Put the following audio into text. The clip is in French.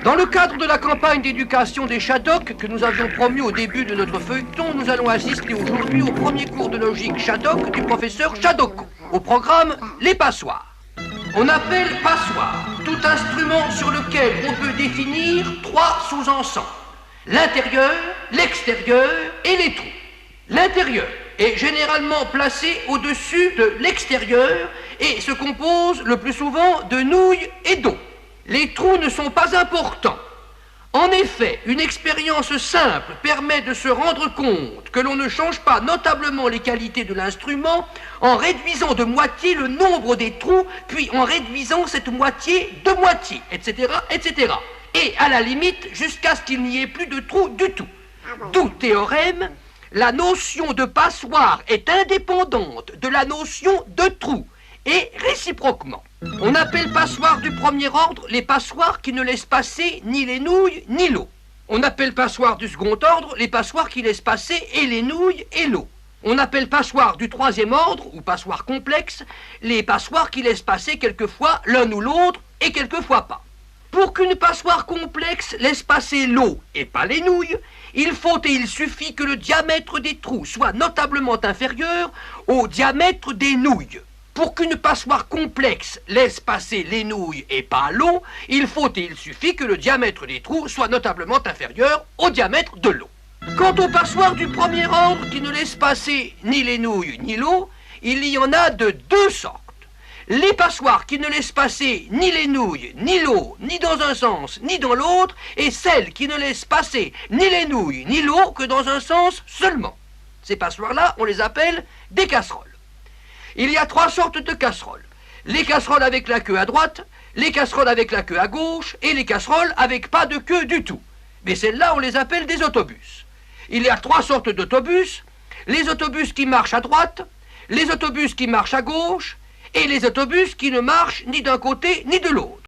Dans le cadre de la campagne d'éducation des Shadocks que nous avions promu au début de notre feuilleton, nous allons assister aujourd'hui au premier cours de logique Shaddock du professeur Shadocko, au programme Les passoires. On appelle passoire tout instrument sur lequel on peut définir trois sous-ensembles: l'intérieur, l'extérieur et les trous. L'intérieur est généralement placé au-dessus de l'extérieur et se compose le plus souvent de nouilles et d'eau. Les trous ne sont pas importants. En effet, une expérience simple permet de se rendre compte que l'on ne change pas notablement les qualités de l'instrument en réduisant de moitié le nombre des trous, puis en réduisant cette moitié de moitié, etc., etc. Et à la limite, jusqu'à ce qu'il n'y ait plus de trous du tout. D'où théorème, la notion de passoire est indépendante de la notion de trou, et réciproquement. On appelle passoires du premier ordre les passoires qui ne laissent passer ni les nouilles ni l'eau. On appelle passoires du second ordre les passoires qui laissent passer et les nouilles et l'eau. On appelle passoires du troisième ordre, ou passoires complexes, les passoires qui laissent passer quelquefois l'un ou l'autre et quelquefois pas. Pour qu'une passoire complexe laisse passer l'eau et pas les nouilles, il faut et il suffit que le diamètre des trous soit notablement inférieur au diamètre des nouilles. Pour qu'une passoire complexe laisse passer les nouilles et pas l'eau, il faut et il suffit que le diamètre des trous soit notablement inférieur au diamètre de l'eau. Quant aux passoires du premier ordre qui ne laissent passer ni les nouilles ni l'eau, il y en a de deux sortes. Les passoires qui ne laissent passer ni les nouilles, ni l'eau, ni dans un sens, ni dans l'autre, et celles qui ne laissent passer ni les nouilles, ni l'eau que dans un sens seulement. Ces passoires-là, on les appelle des casseroles. Il y a trois sortes de casseroles. Les casseroles avec la queue à droite, les casseroles avec la queue à gauche et les casseroles avec pas de queue du tout. Mais celles-là, on les appelle des autobus. Il y a trois sortes d'autobus: les autobus qui marchent à droite, les autobus qui marchent à gauche et les autobus qui ne marchent ni d'un côté ni de l'autre.